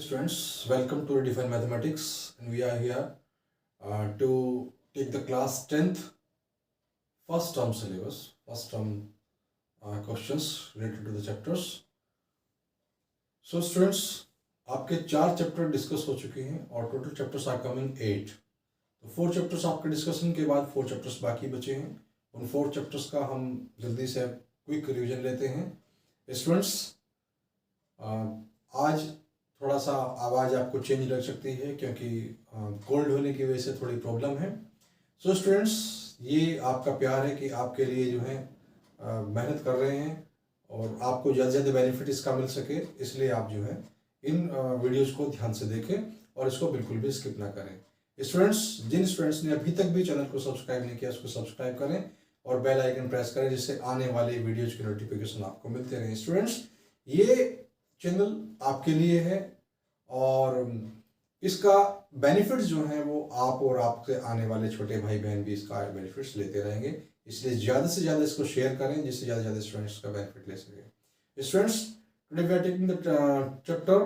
Students, welcome to Redefine Mathematics, and we are here to take the class 10th first term syllabus, first term questions related to the chapters. So students, आपके 4 chapter discuss हो चुके हैं और total chapters are coming 8. तो 4 chapters आपके discussion के बाद 4 chapters बाकी बचे हैं. उन 4 चैप्टर्स का हम जल्दी से क्विक रिवीजन लेते हैं. स्टूडेंट्स, आज थोड़ा सा आवाज़ आपको चेंज लग सकती है क्योंकि कोल्ड होने की वजह से थोड़ी प्रॉब्लम है. सो स्टूडेंट्स, ये आपका प्यार है कि आपके लिए जो है मेहनत कर रहे हैं और आपको ज़्यादा से ज़्यादा बेनिफिट इसका मिल सके, इसलिए आप जो है इन वीडियोज़ को ध्यान से देखें और इसको बिल्कुल भी स्किप ना करें. स्टूडेंट्स, जिन स्टूडेंट्स ने अभी तक भी चैनल को सब्सक्राइब नहीं किया उसको सब्सक्राइब करें और बेल आइकन प्रेस करें जिससे आने वाले वीडियोज़ की नोटिफिकेशन आपको मिलते रहें. स्टूडेंट्स, ये चैनल आपके लिए है और इसका बेनिफिट्स जो हैं वो आप और आपके आने वाले छोटे भाई बहन भी इसका बेनिफिट्स लेते रहेंगे, इसलिए ज़्यादा से ज़्यादा इसको शेयर करें जिससे ज़्यादा से ज़्यादा स्टूडेंट्स का बेनिफिट ले सकें. Students, today we are taking the chapter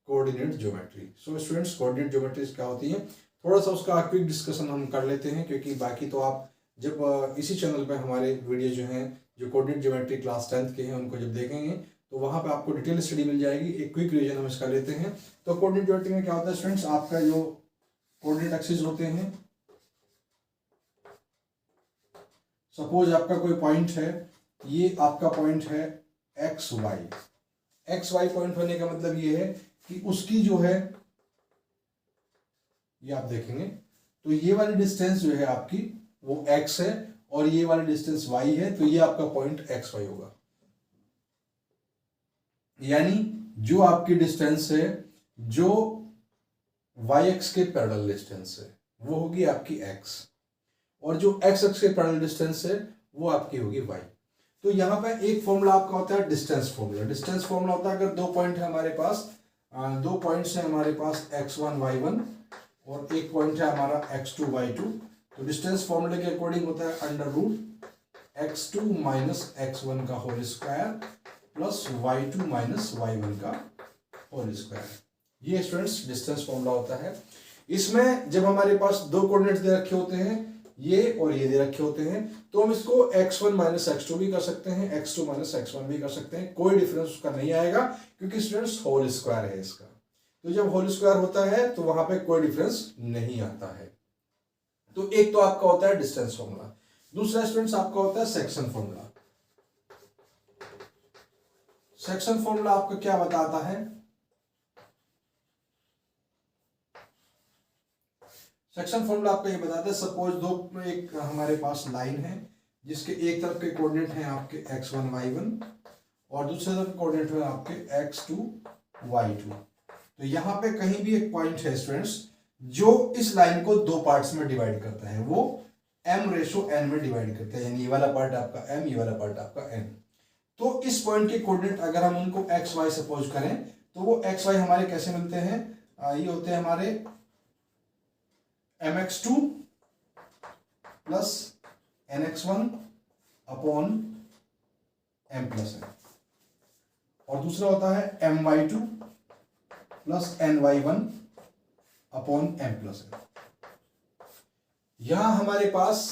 coordinate geometry. So students, coordinate geometry क्या होती है, थोड़ा सा उसका क्विक डिस्कशन हम कर लेते हैं क्योंकि बाकी तो आप जब इसी चैनल पर हमारे वीडियो जो हैं जो कोऑर्डिनेट ज्योमेट्री क्लास 10th के हैं उनको जब देखेंगे तो वहाँ पे आपको डिटेल स्टडी मिल जाएगी. एक क्विक रिवीजन हम इसका लेते हैं. तो कोऑर्डिनेट ज्योमेट्री में क्या होता है स्टूडेंट्स, आपका जो कोऑर्डिनेट एक्सिस होते हैं, सपोज आपका कोई पॉइंट है, ये आपका पॉइंट है x y. X y point होने का मतलब ये है कि उसकी जो है, ये आप देखेंगे तो ये वाली डिस्टेंस जो है आपकी वो एक्स है और ये वाली डिस्टेंस वाई है, तो ये आपका पॉइंट एक्स वाई होगा. यानी जो आपकी डिस्टेंस है जो वाई एक्स के पैरेलल डिस्टेंस है वो होगी आपकी एक्स और जो एक्स एक्स के पैरेलल डिस्टेंस है वो आपकी होगी वाई. तो यहां पे एक फॉर्मूला आपका होता है डिस्टेंस फॉर्मूला. डिस्टेंस फॉर्मूला होता है अगर 2 पॉइंट है हमारे पास, 2 पॉइंट्स है हमारे पास x1 y1 और एक पॉइंट है हमारा x2 y2, तो डिस्टेंस फॉर्मूले के अकॉर्डिंग होता है under root x2 minus x1 का whole square plus y2 minus y1 का होल स्क्वायर. ये स्टूडेंट्स डिस्टेंस फॉर्मूला होता है. इसमें जब हमारे पास 2 कोऑर्डिनेट्स दे रखे होते हैं, ये और ये दे रखे होते हैं, तो हम इसको x1 माइनस x2 भी कर सकते हैं, x2 माइनस x1 भी कर सकते हैं. कोई डिफरेंस उसका नहीं आएगा क्योंकि स्टूडेंट्स होल स्क्वायर है इसका. तो जब होल स्क्वायर होता है तो वहां पे कोई डिफरेंस नहीं आता है. तो एक तो आपका होता है डिस्टेंस फॉर्मूला. दूसरा स्टूडेंट्स आपका होता है सेक्शन फॉर्मूला. सेक्शन फॉर्मूला आपका क्या बताता है, सेक्शन फॉर्मूला आपका ये बताता है सपोज एक हमारे पास लाइन है जिसके एक तरफ के कोऑर्डिनेट हैं आपके x1 y1 और दूसरे तरफ कोऑर्डिनेट है आपके x2 y2. तो यहां पे कहीं भी एक पॉइंट है स्टूडेंट्स जो इस लाइन को 2 पार्ट्स में डिवाइड करता है, वो m/n में डिवाइड करता है. यानी ये वाला पार्ट आपका m, ये वाला पार्ट आपका n. तो इस पॉइंट के कोऑर्डिनेट अगर हम उनको एक्स वाई सपोज करें तो वो एक्स वाई हमारे कैसे मिलते हैं, ये होते हैं हमारे mx2 plus nx1 upon m plus n और दूसरा होता है my2 plus ny1 upon m plus n. यहां हमारे पास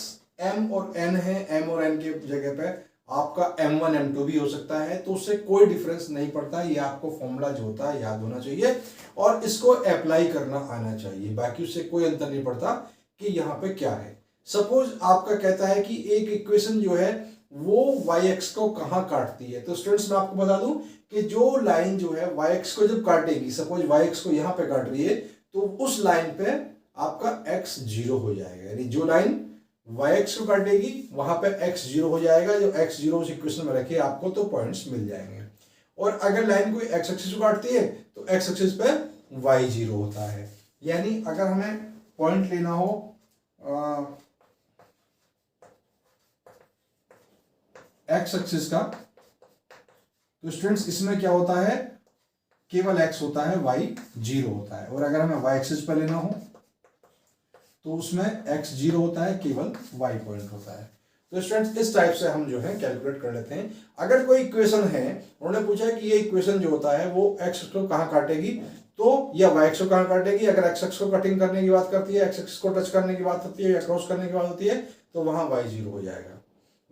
m और n है, m और n के जगह पे आपका m1 m2 भी हो सकता है, तो उससे कोई डिफरेंस नहीं पड़ता. ये आपको फॉर्मूला जो होता है याद होना चाहिए और इसको अप्लाई करना आना चाहिए, बाकी उससे कोई अंतर नहीं पड़ता कि यहाँ पे क्या है. सपोज आपका कहता है कि एक इक्वेशन जो है वो y-x को कहाँ काटती है, तो स्टूडेंट्स मैं आपको बता दूं कि जो लाइन जो है y-x को जब काटेगी, सपोज y-x को यहाँ पे काट रही है, तो उस लाइन पे आपका x 0 हो जाएगा. यानी जो लाइन y-x को काटेगी वहां पे x 0 हो जाएगा. जो x 0 उस इक्वेशन में रखे आपको तो पॉइंट्स मिल जाएंगे. और अगर लाइन कोई x एक्सिस को काटती है तो x एक्सिस पे y 0 होता है. यानी अगर हमें पॉइंट लेना हो x एक्सिस का, तो स्टूडेंट्स इसमें क्या होता है, केवल x होता है, y 0 होता है. और अगर हमें y एक्सिस पर लेना हो तो उसमें x 0 होता है, केवल y पॉइंट होता है. तो स्टूडेंट्स इस टाइप से हम जो है कैलकुलेट कर लेते हैं. अगर कोई इक्वेशन है, उन्होंने पूछा कि ये इक्वेशन जो होता है वो x को कहाँ काटेगी, तो यह वाई एक्स को कहाँ काटेगी, अगर एक्स एक्स को कटिंग करने की बात करती है, एक्स एक्स को टच करने की बात होती है या क्रॉस करने की बात होती है, तो वहां वाई जीरो हो जाएगा।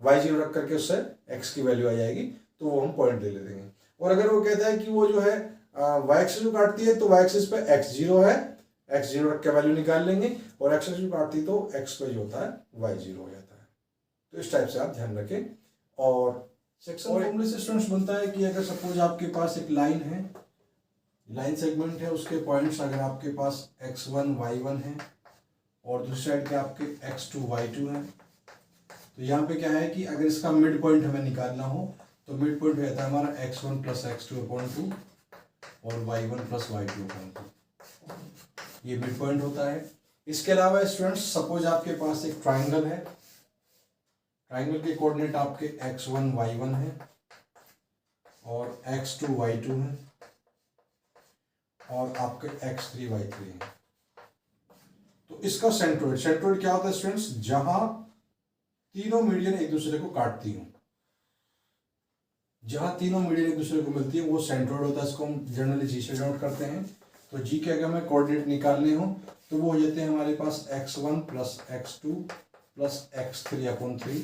वाई जीरो रख करके उससे एक्स की वैल्यू आ जाएगी, तो वो हम पॉइंट ले लेंगे। और अगर वो कहता है कि वो जो है वाई एक्सिस को काटती है, तो वाई एक्सिस पे एक्स जीरो है, एक्स जीरो रख के वैल्यू निकाल लेंगे, और एक्स एक्सिस को काटती तो एक्स पे जो होता है वाई जीरो हो जाता है। तो इस टाइप से आप ध्यान रखें। और सेक्शन फॉर्मूले से स्टूडेंट्स बनता है कि अगर सपोज आपके पास एक लाइन है, लाइन सेगमेंट है, उसके पॉइंट्स अगर आपके पास x1 y1 है और दूसरी साइड के आपके x2 y2 है, तो यहाँ पे क्या है कि अगर इसका मिड पॉइंट हमें निकालना हो तो मिड पॉइंट रहता है हमारा x1 प्लस x2/2 और y1 प्लस y2/2, ये मिड पॉइंट होता है। इसके अलावा स्टूडेंट्स सपोज आपके पास एक ट्राइंगल है, ट्राइंगल के कोऑर्डिनेट आपके x1 y1 है और x2 y2 है और आपके x3 y3 है। तो इसका सेंट्रोइड, सेंट्रोइड क्या होता है स्टूडेंट्स, जहां तीनों मीडियन एक दूसरे को काटती हूं, जहां तीनों मीडियन एक दूसरे को मिलती है वो सेंट्रोइड होता है। इसको हम जनरली जी से डिनोट करते हैं। तो जी के अगर हमें कोऑर्डिनेट निकालने हो तो वो हो जाते हैं हमारे पास x1 plus x2 plus x3/3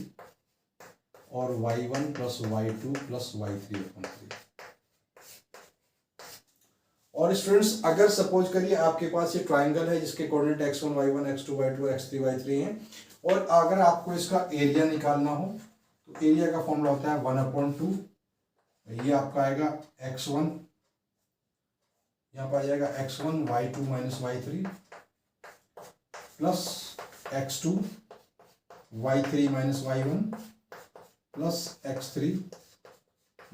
और y1 plus y2 plus y3/3। और स्टूडेंट्स अगर सपोज करिए आपके पास ये ट्राइंगल है जिसके coordinate x1 y1 x2 y2 x3 y3 हैं, और अगर आपको इसका एरिया निकालना हो तो एरिया का फॉर्मूला होता है 1/2, ये आपका आएगा x1, यहाँ पर आ जाएगा x1 y2 minus y3 plus x2 y3 minus y1 plus x3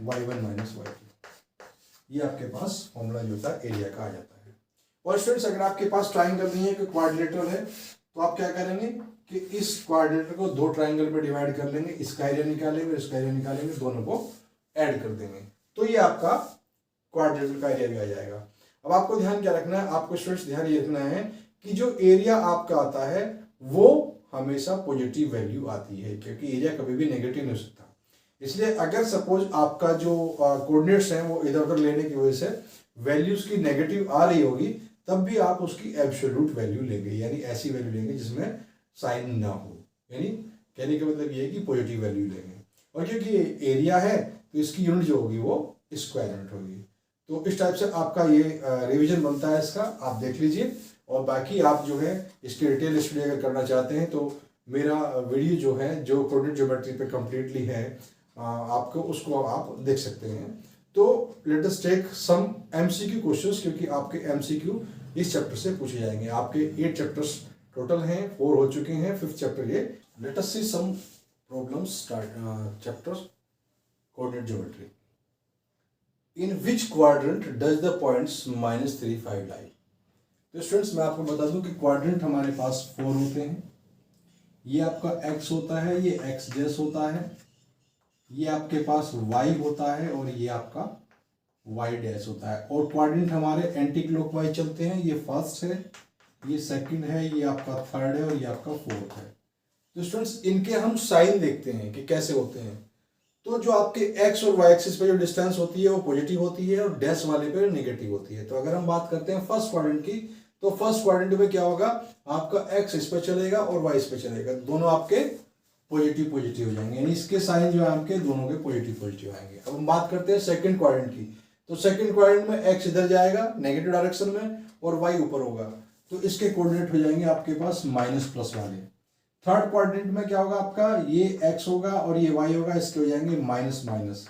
y1 minus y2। ये आपके पास फॉर्मूला जो होता है एरिया का आ जाता है। और स्टूडेंट्स अगर आपके पास ट्राइंगल नहीं है, कोई क्वाड्रिलेटरल है, तो आप क्या करेंगे कि इस क्वाड्रिलेटर को दो ट्राइंगल में डिवाइड कर लेंगे, इसका एरिया निकालेंगे, इसका एरिया निकालेंगे, दोनों को ऐड कर देंगे, तो ये आपका क्वाड्रिलेटर का एरिया भी आ जाएगा। अब आपको ध्यान क्या रखना है, आपको स्टूडेंट्स ध्यान ये रखना है कि जो एरिया आपका आता है वो हमेशा पॉजिटिव वैल्यू आती है, क्योंकि एरिया कभी भी नेगेटिव नहीं हो सकता। इसलिए अगर सपोज आपका जो कोऑर्डिनेट्स हैं वो इधर उधर लेने की वजह से वैल्यूज की नेगेटिव आ रही होगी, तब भी आप उसकी एब्सोल्यूट वैल्यू लेंगे, यानी ऐसी वैल्यू लेंगे जिसमें साइन ना हो, यानी कहने का मतलब ये है कि पॉजिटिव वैल्यू लेंगे। और क्योंकि एरिया है तो इसकी यूनिट जो होगी वो स्क्वायर यूनिट होगी। तो इस टाइप से आपका ये रिवीजन बनता है इसका, आप देख लीजिए। और बाकी आप जो है इसकी डिटेल स्टडी अगर करना चाहते हैं तो मेरा वीडियो जो है जो कोऑर्डिनेट ज्योमेट्री पे कम्प्लीटली है, आपको उसको आप देख सकते हैं। तो let us take some MCQ questions, क्योंकि आपके एमसीक्यू इस चैप्टर से पूछे जाएंगे। आपके 8 चैप्टर्स टोटल हैं, 4 हो चुके हैं, 5th चैप्टर ये। Let us see some problems start chapter coordinate geometry. In which quadrant does the points -3 5 lie. तो स्टूडेंट्स मैं आपको बता दूं कि क्वाड्रेंट हमारे पास 4 होते हैं। ये आपका x होता है, ये x जैस होता है, ये आपके पास y होता है और ये आपका y डैश होता है। और क्वाड्रेंट हमारे एंटी क्लॉकवाइज चलते हैं, ये फर्स्ट है, ये सेकंड है, ये आपका थर्ड है और ये आपका फोर्थ है। तो स्टूडेंट्स इनके हम साइन देखते हैं कि कैसे होते हैं। तो जो आपके x और y एक्सिस पे जो डिस्टेंस होती है वो पॉजिटिव होती है और डैश वाले पे नेगेटिव होती है। तो अगर हम बात करते हैं फर्स्ट क्वाड्रेंट की, तो फर्स्ट क्वाड्रेंट में क्या होगा, आपका x इस पे चलेगा और y इस पे चलेगा, दोनों आपके पॉजिटिव पॉजिटिव हो जाएंगे, यानी इसके साइन जो है आपके दोनों के पॉजिटिव पॉजिटिव आएंगे। अब हम बात करते हैं सेकंड क्वाड्रेंट की, तो सेकंड क्वाड्रेंट में x इधर जाएगा नेगेटिव डायरेक्शन में और y ऊपर होगा, तो इसके कोऑर्डिनेट हो जाएंगे आपके पास माइनस प्लस वाले। थर्ड क्वाड्रेंट में क्या होगा, आपका ये x होगा और ये y होगा, इसके हो जाएंगे माइनस माइनस।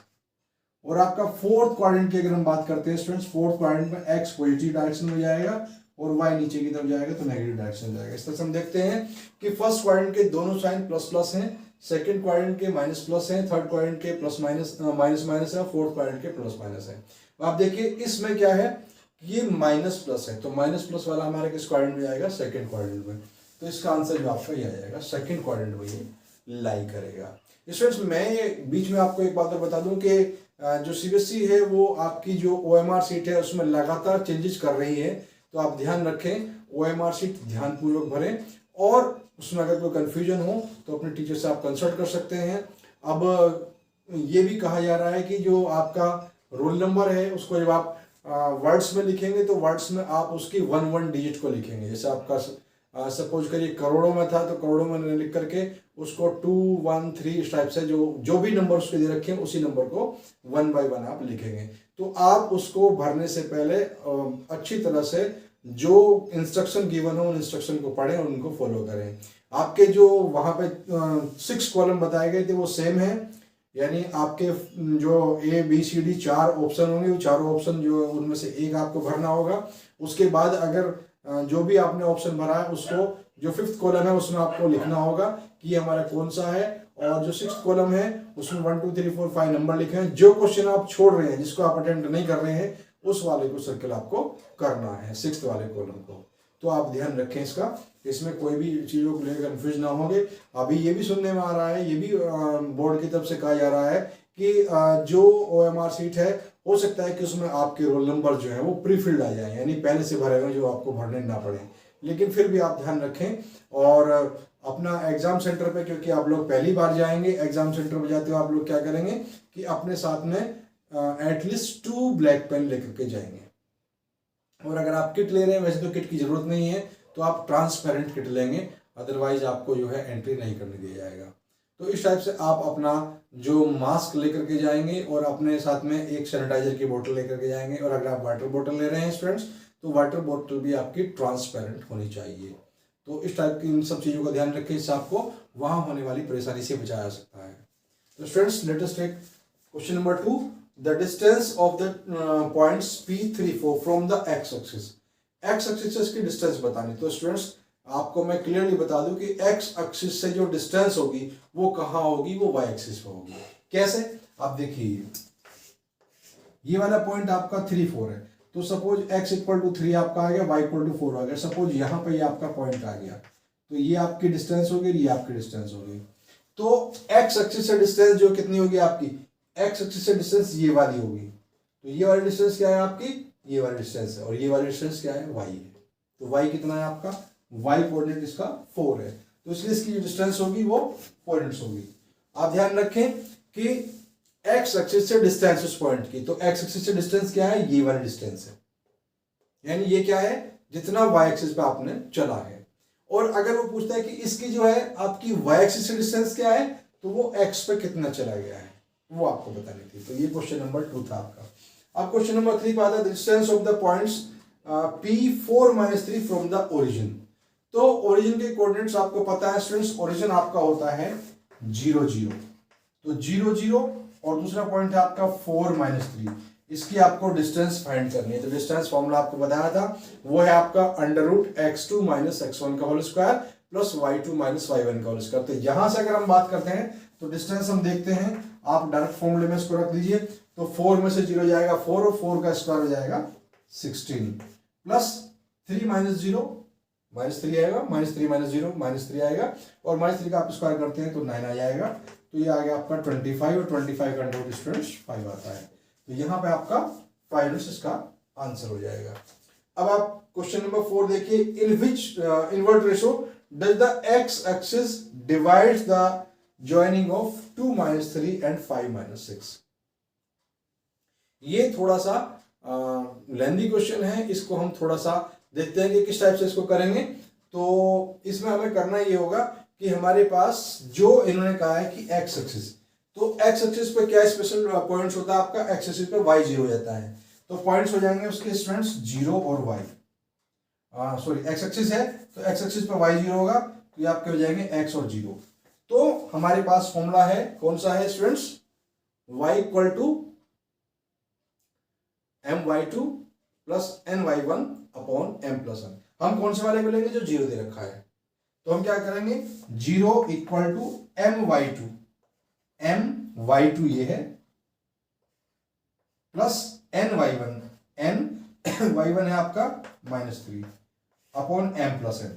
और आपका फोर्थ क्वाड्रेंट की अगर हम बात करते हैं स्टूडेंट्स, फोर्थ क्वाड्रेंट में x पॉजिटिव डायरेक्शन में जाएगा और y नीचे की तरफ जाएगा तो नेगेटिव डायरेक्शन में जाएगा। इस तरह से हम देखते हैं कि फर्स्ट क्वाड्रेंट के दोनों साइन प्लस प्लस हैं, सेकंड क्वाड्रेंट के माइनस प्लस हैं, थर्ड क्वाड्रेंट के प्लस माइनस माइनस माइनस है, फोर्थ क्वाड्रेंट के प्लस माइनस है। आप देखिए इसमें क्या है, ये माइनस प्लस है, तो माइनस प्लस वाला हमारे किस क्वाड्रेंट में जाएगा, सेकंड क्वाड्रेंट में। तो इसका आंसर जो आपका ये आ जाएगा सेकंड क्वाड्रेंट में ये लाई करेगा। स्टूडेंट्स मैं ये बीच में आपको एक बात और बता दूं कि जो सीबीएसई है वो आपकी जो ओएमआर सीट है उसमें लगातार चेंजेस कर रही है, तो आप ध्यान रखें, ओएमआर सीट ध्यानपूर्वक भरें और उसमें अगर कोई कंफ्यूजन हो तो अपने टीचर से आप कंसल्ट कर सकते हैं। अब ये भी कहा जा रहा है कि जो आपका रोल नंबर है उसको जब आप वर्ड्स में लिखेंगे तो वर्ड्स में आप उसकी वन वन डिजिट को लिखेंगे। जैसे आपका सपोज करिए करोड़ों में था तो करोड़ों में लिख करके उसको 2 1 3 इस टाइप से जो भी नंबर उसके दे रखे हैं उसी नंबर को वन बाय वन आप लिखेंगे। तो आप उसको भरने से पहले अच्छी तरह से जो इंस्ट्रक्शन गिवन हो उन इंस्ट्रक्शन को पढ़ें और उनको फॉलो करें। आपके जो वहाँ पे 6 कॉलम बताए गए थे वो सेम है, यानी आपके जो ABCD 4 ऑप्शन होंगे वो चारों ऑप्शन जो उनमें से एक आपको भरना होगा। उसके बाद अगर जो भी आपने ऑप्शन भरा है उसको जो 5th कॉलम है उसमें आपको लिखना होगा कि ये हमारा कौन सा है, और जो 6th कॉलम है उसमें 1 2 3 4 5 नंबर लिखे हैं। जो क्वेश्चन आप छोड़ रहे हैं, जिसको आप अटेम्प्ट नहीं कर रहे हैं, उस वाले को सर्कल आपको करना है 6th वाले कॉलम को। तो आप ध्यान रखें इसका, इसमें कोई भी चीज़ों को लेकर कंफ्यूज ना होंगे। अभी ये भी सुनने में आ रहा है, ये भी बोर्ड की तरफ से कहा जा रहा है कि जो OMR सीट है हो सकता है कि उसमें आपके रोल नंबर जो है वो प्रीफिल्ड आ जाए, यानी पहले से भरे हुए जो आपको भरने ना पड़े। लेकिन फिर भी आप ध्यान रखें और अपना एग्जाम सेंटर पे, क्योंकि आप लोग पहली बार जाएंगे एग्जाम सेंटर पे, जाते हो आप लोग क्या करेंगे कि अपने साथ में एटलीस्ट 2 ब्लैक पेन लेकर के जाएंगे। और अगर आप किट ले रहे हैं, वैसे तो किट की जरूरत नहीं है, तो आप ट्रांसपेरेंट किट लेंगे, अदरवाइज आपको जो है एंट्री नहीं करने दिया जाएगा। तो इस टाइप से आप अपना जो मास्क लेकर के जाएंगे और अपने साथ में एक सैनिटाइजर की बोतल लेकर के जाएंगे। और अगर आप वाटर बोतल ले रहे हैं स्टूडेंट्स, तो वाटर बोतल भी आपकी ट्रांसपेरेंट होनी चाहिए। तो इस टाइप की इन सब चीज़ों का ध्यान रखें, इससे आपको वहाँ होने वाली परेशानी से बचाया जा सकता है। तो students let us take question number 2, the distance of the points P3 4 from the x axis। x axis की डिस्टेंस बतानी। तो स्टूडेंट्स आपको मैं क्लियरली बता दूं कि x एक्सिस से जो डिस्टेंस होगी वो कहाँ होगी, वो y एक्सिस पे होगी। कैसे, आप देखिए ये वाला पॉइंट आपका 3 4 है, तो सपोज x इक्वल टू 3 आपका आ गया, y इक्वल टू 4 आ गया। सपोज यहाँ पे ये आपका पॉइंट आ गया, तो ये आपकी डिस्टेंस होगी, ये आपकी डिस्टेंस होगी। तो x एक्सिस से डिस्टेंस जो कितनी होगी आपकी, x एक्सिस से डिस्टेंस ये वाली होगी। तो ये वाली डिस्टेंस क्या है आपकी, ये वाली डिस्टेंस है, और ये वाली डिस्टेंस क्या है, y है। तो y कितना है आपका, y कोऑर्डिनेट इसका 4 है, तो इसलिए इसकी जो डिस्टेंस होगी वो 4 यूनिट्स होगी। आप ध्यान रखें कि x एक्सिस से डिस्टेंस उस पॉइंट की, तो x एक्सिस से डिस्टेंस क्या है, ये वाली डिस्टेंस है, यानी ये क्या है, जितना y एक्सिस पे आपने चला है। और अगर वो पूछता है कि इसकी जो है आपकी y एक्सिस से डिस्टेंस क्या है, तो वो x पे कितना चला गया है वो आपको बतानी थी। तो ये क्वेश्चन नंबर 2 था आपका। अब क्वेश्चन नंबर 3 पे आता है distance of the points P4 - 3 from the origin. तो ओरिजिन के कोऑर्डिनेट्स आपको पता है स्टूडेंट्स, ओरिजिन आपका होता है 0 0, तो 0 0, और दूसरा पॉइंट है आपका 4 - 3। इसकी आपको डिस्टेंस फाइंड करनी है। तो डिस्टेंस फॉर्मूला आपको बताया था, वो है आपका √x2 - x1 का whole square plus y2 - y1 का होल स्क्वायर। तो यहां से अगर हम बात करते हैं तो डिस्टेंस हम देखते हैं, आप डायरेक्ट फॉर्मूले में इसको रख दीजिए। तो 4 में से 0 जाएगा 4, और 4 का स्क्वायर हो जाएगा 16, प्लस 3 - 0 -3 आएगा, -3 - 0 -3 आएगा, और -3 का आप स्क्वायर करते हैं तो 9 आ जाएगा। तो ये आ गया आपका 25, और 25 का अंडर स्टूडेंट्स 5 आता है। तो यहाँ पे आपका 5 यूनिट्स इसका आंसर हो जाएगा। अब आप क्वेश्चन नंबर 4 देखिए, in which invert ratio does the x axis divides the joining of 2 - 3 and 5 - 6। ये थोड़ा सा लेंदी क्वेश्चन है, इसको हम थोड़ा सा देखते हैं कि किस टाइप से इसको करेंगे। तो इसमें हमें करना ये होगा कि हमारे पास जो इन्होंने कहा है कि x एक्सिस, तो x एक्सिस पे क्या स्पेशल पॉइंट्स होता है आपका, x एक्सिस पे y 0 हो जाता है, तो पॉइंट्स हो जाएंगे उसके स्टूडेंट्स 0 और y। सॉरी x एक्सिस है तो x एक्सिस पे y 0 होगा, तो ये आपके हो जाएंगे x और 0। तो हमारे पास फॉर्मूला है, कौन सा है students, y equal to my2 plus ny1 upon m+1। हम कौन से वाले को लेंगे, जो 0 दे रखा है। तो हम क्या करेंगे, 0 इक्वल टू my2 ये है, प्लस ny1 है आपका -3 अपॉन m+n।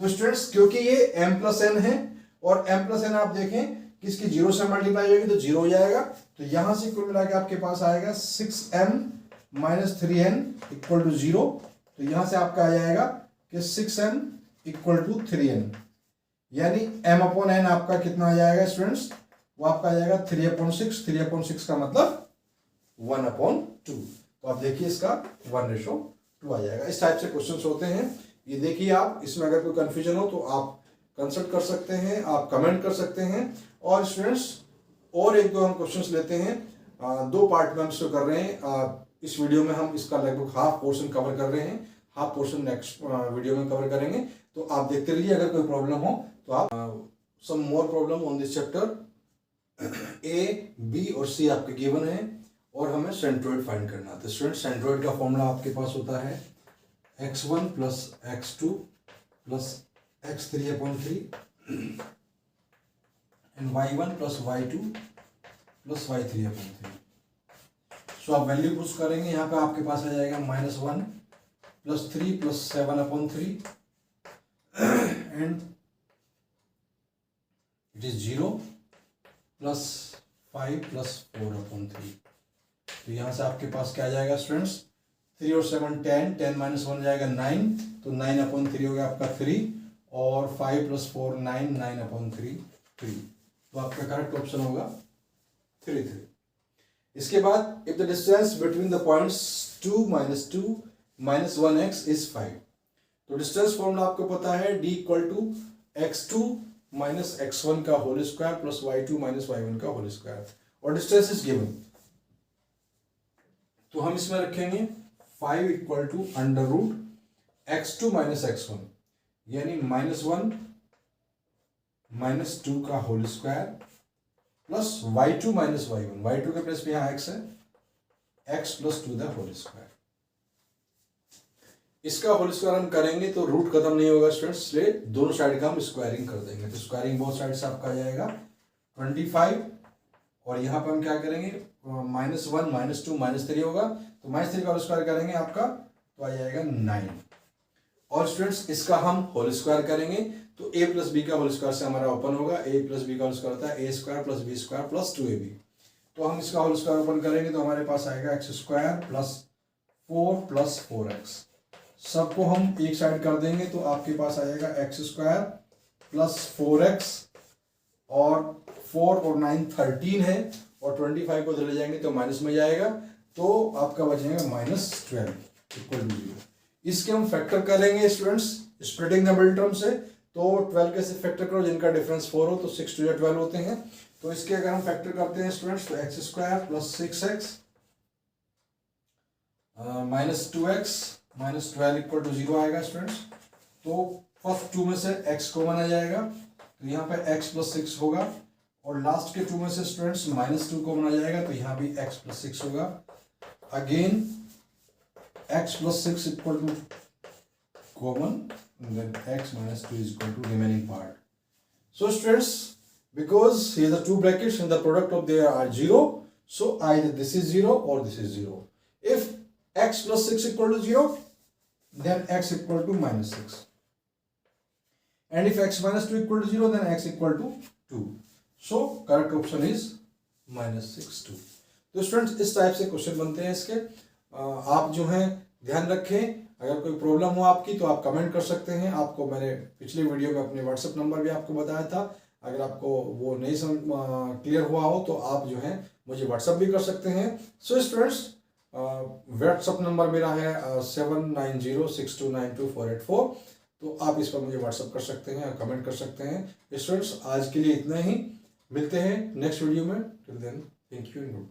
तो स्टूडेंट्स क्योंकि ये m+n है, और m+n आप देखें कि इसकी 0 से मल्टीप्लाई होगी तो 0 हो जाएगा। तो यहां से कुल मिला के आपके पास आएगा 6m - 3n इक्वल टू 0। तो यहां से आपका आ जाएगा कि 6m इक्वल टू 3n, यानी m/n आपका कितना आ जाएगा स्टूडेंट्स, वो आपका आ जाएगा 3/6। 3/6 का मतलब 1/2। तो आप देखिए इसका 1:2 आ जाएगा। इस टाइप से क्वेश्चंस होते हैं। ये देखिए आप, इसमें अगर कोई कंफ्यूजन हो तो आप कंसल्ट कर सकते हैं, आप कमेंट कर सकते हैं। और स्टूडेंट्स और एक दो हम क्वेश्चंस लेते हैं, 2 पार्ट में हम इसको कर रहे हैं। इस वीडियो में हम इसका लगभग हाफ पोर्शन कवर कर रहे हैं, हाफ पोर्शन नेक्स्ट वीडियो में कवर करेंगे। तो आप देखते रहिए, अगर कोई प्रॉब्लम हो तो आप some more problem on this chapter. A, B और सी आपके गिवन है और हमें सेंट्रोइड फाइंड करना है। तो स्टूडेंट सेंट्रोइड का फॉर्मूला आपके पास होता है x1 + x2 + x3/3 and y1 + y2 + y3/3। सो आप वैल्यू पुट करेंगे, यहाँ पे आपके पास आ जाएगा -1 + 3 + 7/3 एंड इट इज 0 + 5 + 4/3। तो यहाँ से आपके पास क्या आ जाएगा स्टूडेंट्स, 3 और 7 10, 10 - 1 जाएगा 9, तो 9/3 हो गया आपका 3, और 5 + 4 9, 9/3 3। तो आपका करेक्ट ऑप्शन होगा 3 3। इसके बाद if the distance between the points 2 - 2 - 1x is 5। तो डिस्टेंस फॉर्मूला आपको पता है d = x2 - x1 का होल स्क्वायर + y2 - y1 का होल स्क्वायर, और डिस्टेंस इज गिवन। तो हम इसमें रखेंगे 5 = √x2 - x1, यानी -1 - 2 का whole square plus y2 - y1, y2 के प्लेस पे यहाँ x है, x + 2 द होल स्क्वायर। इसका होल स्क्वायर हम करेंगे तो रूट खत्म नहीं होगा स्टूडेंट्स, इसलिए दोनों साइड का हम स्क्वायरिंग कर देंगे। तो स्क्वायरिंग बोथ साइड से आपका आ जाएगा 25, और यहाँ पर हम क्या करेंगे, -1 - 2 -3 होगा, तो -3 का होल स्क्वायर करेंगे आपका तो आ जाएगा 9। और स्टूडेंट्स इसका हम होल स्क्वायर करेंगे तो a + b का होल स्क्वायर से हमारा ओपन होगा, a + b का होल स्क्वायर होता है a² + b² + 2ab। तो हम इसका होल स्क्वायर ओपन करेंगे तो हमारे पास आएगा x² + 4 + 4x। सबको हम एक साइड कर देंगे तो आपके पास आ जाएगा x² + 4x, और 4 और 9 13 है, और 25 को चले जाएंगे तो माइनस में जाएगा, तो आपका बचेगा -12 = 0। इसके हम फैक्टर करेंगे students splitting the middle term से। तो 12 कैसे फैक्टर करो, जिनका डिफरेंस 4 हो तो 6 2 12 होते हैं। तो इसके अगर हम फैक्टर करते हैं स्टूडेंट्स तो x² + 6x -2x -12 = 0 आएगा स्टूडेंट्स। तो फर्स्ट 2 में से x कॉमन आ जाएगा, तो यहाँ पे x + 6 होगा, और लास्ट के 2 में से स्टूडेंट्स -2 कॉमन आ जाएगा, तो यहाँ भी x + 6 होगा। Again x + 6 = common, then x - 2 is equal to remaining part. So students, because here the 2 brackets and the product of they are 0, so either this is 0 or this is 0. If x + 6 = 0, then x = -6, and if x - 2 = 0, then x = 2. So correct option is -6 2। तो students इस type से question बनते हैं इसके। आप जो है ध्यान रखें, अगर कोई प्रॉब्लम हो आपकी तो आप कमेंट कर सकते हैं। आपको मैंने पिछले वीडियो में अपने व्हाट्सएप नंबर भी आपको बताया था, अगर आपको वो नहीं क्लियर हुआ हो तो आप जो है मुझे व्हाट्सएप भी कर सकते हैं। सो स्टूडेंट्स व्हाट्सएप नंबर मेरा है 7906292484, तो आप इस पर मुझे व्हाट्सएप कर सकते हैं, कमेंट कर सकते हैं। स्टूडेंट्स आज के लिए इतना ही, मिलते हैं नेक्स्ट वीडियो में। Till then thank you and good.